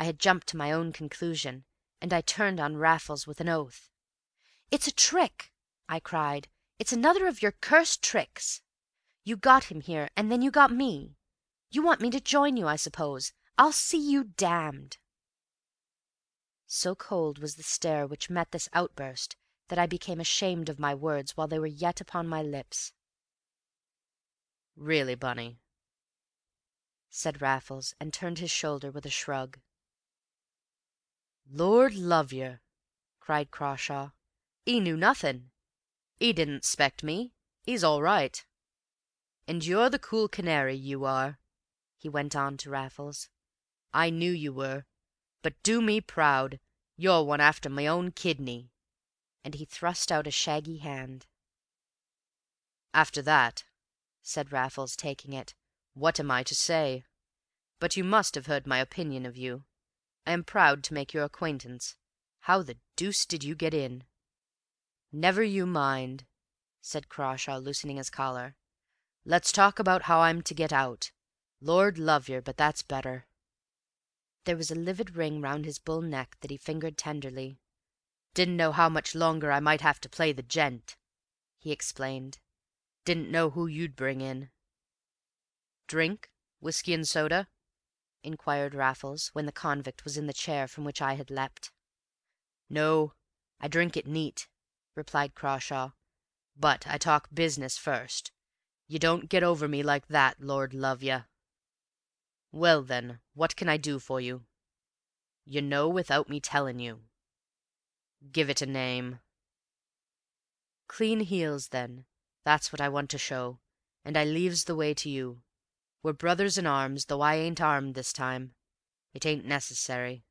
I had jumped to my own conclusion, and I turned on Raffles with an oath. "It's a trick!" I cried. "It's another of your cursed tricks! You got him here, and then you got me. You want me to join you, I suppose. I'll see you damned!" So cold was the stare which met this outburst that I became ashamed of my words while they were yet upon my lips. "Really, Bunny," said Raffles, and turned his shoulder with a shrug. "Lord love yer!" cried Crawshay. "'E knew nothing. 'E didn't 'spect me. 'E's all right. And you're the cool canary, you are," he went on to Raffles. "I knew you were. But do me proud. You're one after my own kidney." And he thrust out a shaggy hand. "After that," said Raffles, taking it, "what am I to say? But you must have heard my opinion of you. I am proud to make your acquaintance. How the deuce did you get in?" "Never you mind," said Crawshay, loosening his collar. "Let's talk about how I'm to get out. Lord love yer, but that's better." There was a livid ring round his bull neck that he fingered tenderly. "Didn't know how much longer I might have to play the gent," he explained. "Didn't know who you'd bring in." "Drink? Whiskey and soda?" inquired Raffles, when the convict was in the chair from which I had leapt. "No, I drink it neat," replied Crawshay. "But I talk business first. You don't get over me like that, Lord love ye. Well, then, what can I do for you? You know without me telling you." "Give it a name." "Clean heels, then. That's what I want to show, and I leaves the way to you. We're brothers in arms, though I ain't armed this time. It ain't necessary.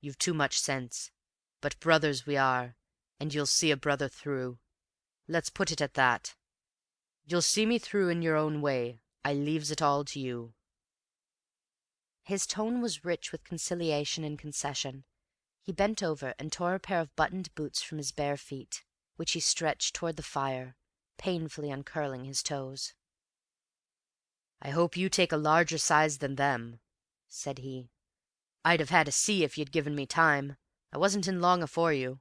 You've too much sense. But brothers we are, and you'll see a brother through. Let's put it at that. You'll see me through in your own way. I leaves it all to you." His tone was rich with conciliation and concession. He bent over and tore a pair of buttoned boots from his bare feet, which he stretched toward the fire, painfully uncurling his toes. "I hope you take a larger size than them," said he. "I'd have had a see if you'd given me time. I wasn't in long afore you."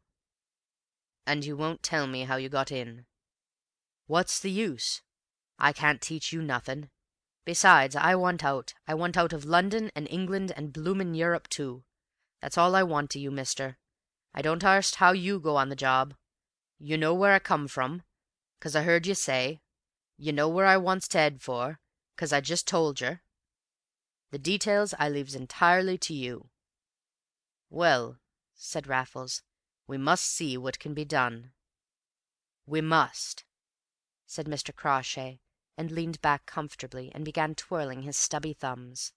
"And you won't tell me how you got in?" "What's the use? I can't teach you nothing. Besides, I want out. I want out of London and England and bloomin' Europe too. That's all I want o' you, mister. I don't arst how you go on the job. You know where I come from, 'cause I heard you say. You know where I wants to 'ead for, 'cause I just told yer. The details I leaves entirely to you." "Well," said Raffles, "we must see what can be done." "We must," said Mr. Crawshay, and leaned back comfortably and began twirling his stubby thumbs.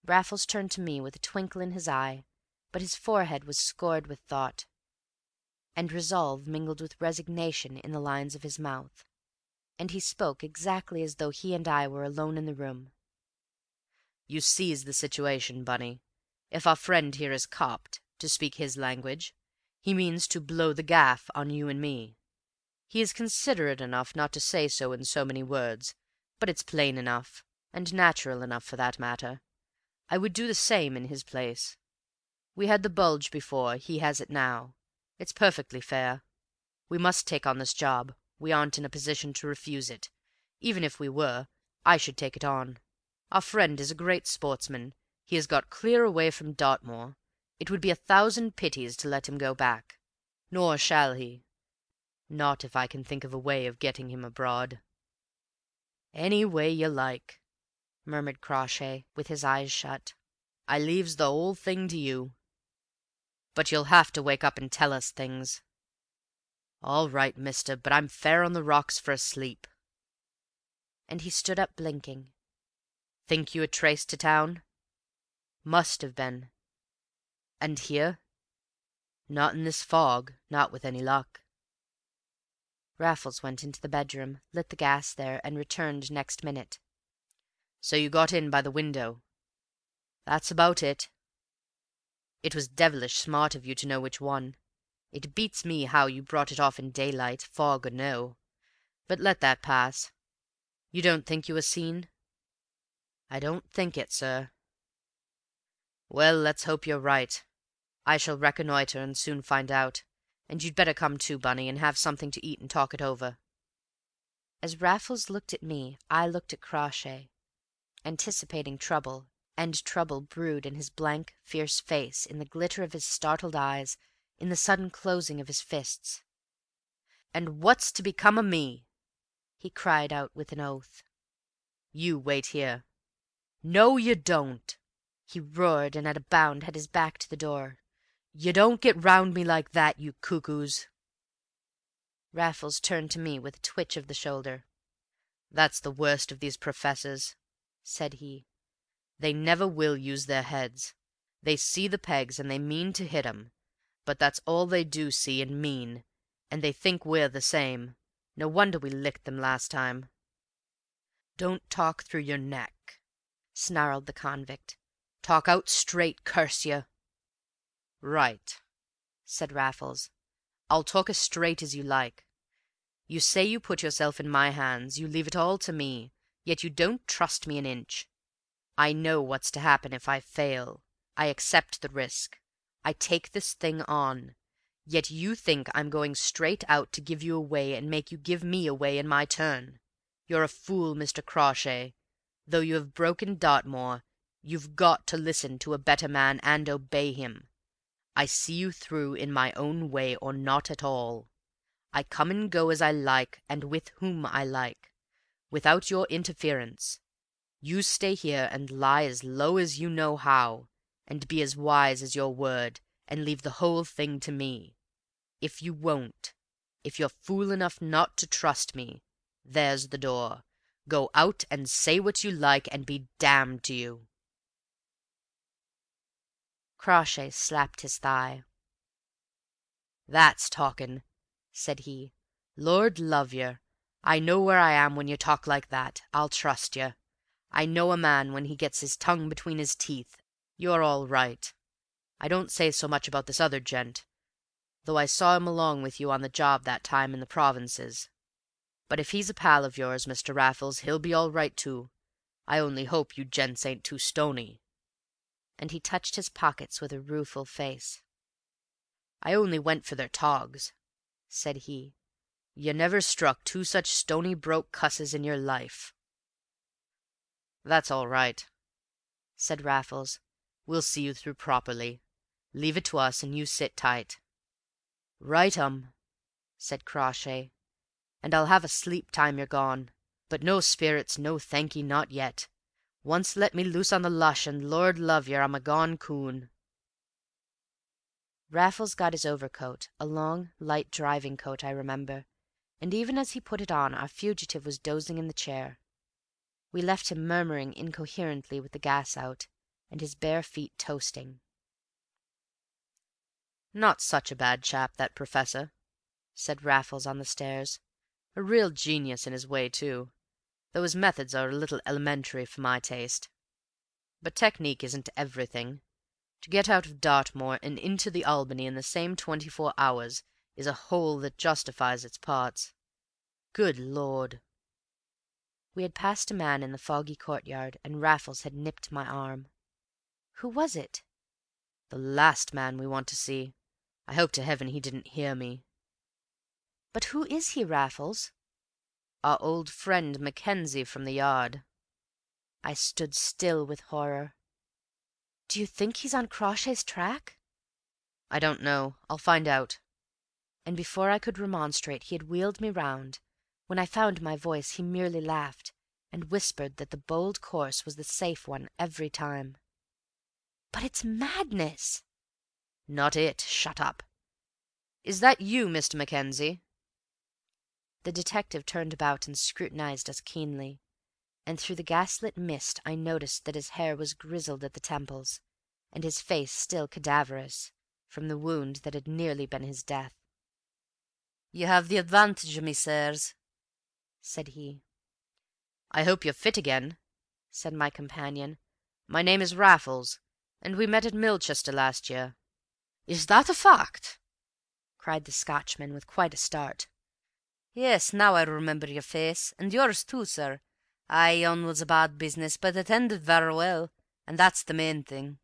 Raffles turned to me with a twinkle in his eye, but his forehead was scored with thought, and resolve mingled with resignation in the lines of his mouth, and he spoke exactly as though he and I were alone in the room. "You sees the situation, Bunny. If our friend here is copped, to speak his language, he means to blow the gaff on you and me. He is considerate enough not to say so in so many words, but it's plain enough, and natural enough for that matter. I would do the same in his place. We had the bulge before, he has it now. It's perfectly fair. We must take on this job. We aren't in a position to refuse it. Even if we were, I should take it on. Our friend is a great sportsman. He has got clear away from Dartmoor. It would be 1,000 pities to let him go back. Nor shall he. Not if I can think of a way of getting him abroad." "Any way you like," murmured Crawshay, with his eyes shut. "I leaves the whole thing to you. But you'll have to wake up and tell us things." "All right, mister, but I'm fair on the rocks for a sleep." And he stood up blinking. "Think you were traced to town?" "Must have been." "And here?" "Not in this fog, not with any luck." Raffles went into the bedroom, lit the gas there, and returned next minute. "So you got in by the window?" "That's about it." "It was devilish smart of you to know which one. It beats me how you brought it off in daylight, fog or no. But let that pass. You don't think you were seen?" "I don't think it, sir." Well, let's hope you're right. I shall reconnoitre and soon find out, and you'd better come too, Bunny, and have something to eat and talk it over." As Raffles looked at me, I looked at Crawshay, anticipating trouble, and trouble brewed in his blank, fierce face, in the glitter of his startled eyes, in the sudden closing of his fists. "And what's to become of me?" he cried out with an oath. "You wait here." "No, you don't!" he roared, and at a bound had his back to the door. "You don't get round me like that, you cuckoos!" Raffles turned to me with a twitch of the shoulder. "That's the worst of these professors," said he. "They never will use their heads. They see the pegs, and they mean to hit 'em, but that's all they do see and mean, and they think we're the same. No wonder we licked them last time." "Don't talk through your neck," snarled the convict. "Talk out straight, curse you!" "Right," said Raffles. "I'll talk as straight as you like. You say you put yourself in my hands, you leave it all to me, yet you don't trust me an inch. I know what's to happen if I fail. I accept the risk. I take this thing on. Yet you think I'm going straight out to give you away and make you give me away in my turn. You're a fool, Mr. Crawshay. Though you have broken Dartmoor, you've got to listen to a better man and obey him. I see you through in my own way or not at all. I come and go as I like and with whom I like, without your interference. You stay here and lie as low as you know how, and be as wise as your word, and leave the whole thing to me. If you won't, if you're fool enough not to trust me, there's the door. Go out and say what you like, and be damned to you." Crawshay slapped his thigh. "That's talking," said he. "Lord love yer, I know where I am when you talk like that. I'll trust you. I know a man when he gets his tongue between his teeth. You're all right. I don't say so much about this other gent, though I saw him along with you on the job that time in the provinces. But if he's a pal of yours, Mr. Raffles, he'll be all right too. I only hope you gents ain't too stony." And he touched his pockets with a rueful face. "I only went for their togs," said he. "You never struck two such stony broke cusses in your life." "That's all right," said Raffles. "We'll see you through properly. Leave it to us, and you sit tight." "Right, said Crawshay. "And I'll have a sleep time you're gone. But no spirits, no thank'ee, not yet. Once let me loose on the lush, and Lord love yer, I'm a gone coon." Raffles got his overcoat, a long, light driving coat, I remember, and even as he put it on our fugitive was dozing in the chair. We left him murmuring incoherently with the gas out, and his bare feet toasting. "Not such a bad chap, that Professor," said Raffles on the stairs. "A real genius in his way, too, though his methods are a little elementary for my taste. But technique isn't everything. To get out of Dartmoor and into the Albany in the same 24 hours is a whole that justifies its parts. Good Lord!" We had passed a man in the foggy courtyard, and Raffles had nipped my arm. "Who was it?" "The last man we want to see. I hope to heaven he didn't hear me." "But who is he, Raffles?" "Our old friend Mackenzie from the Yard." I stood still with horror. "Do you think he's on Crawshay's track?" "I don't know. I'll find out." And before I could remonstrate he had wheeled me round. When I found my voice he merely laughed, and whispered that the bold course was the safe one every time. "But it's madness!" "Not it. Shut up. Is that you, Mr. Mackenzie?" The detective turned about and scrutinized us keenly, and through the gaslit mist I noticed that his hair was grizzled at the temples, and his face still cadaverous, from the wound that had nearly been his death. "You have the advantage, me sirs," said he. "I hope you're fit again," said my companion. "My name is Raffles, and we met at Milchester last year." "Is that a fact?" cried the Scotchman, with quite a start. "Yes, now I remember your face, and yours too, sir. Aye, yon was a bad business, but it ended very well, and that's the main thing."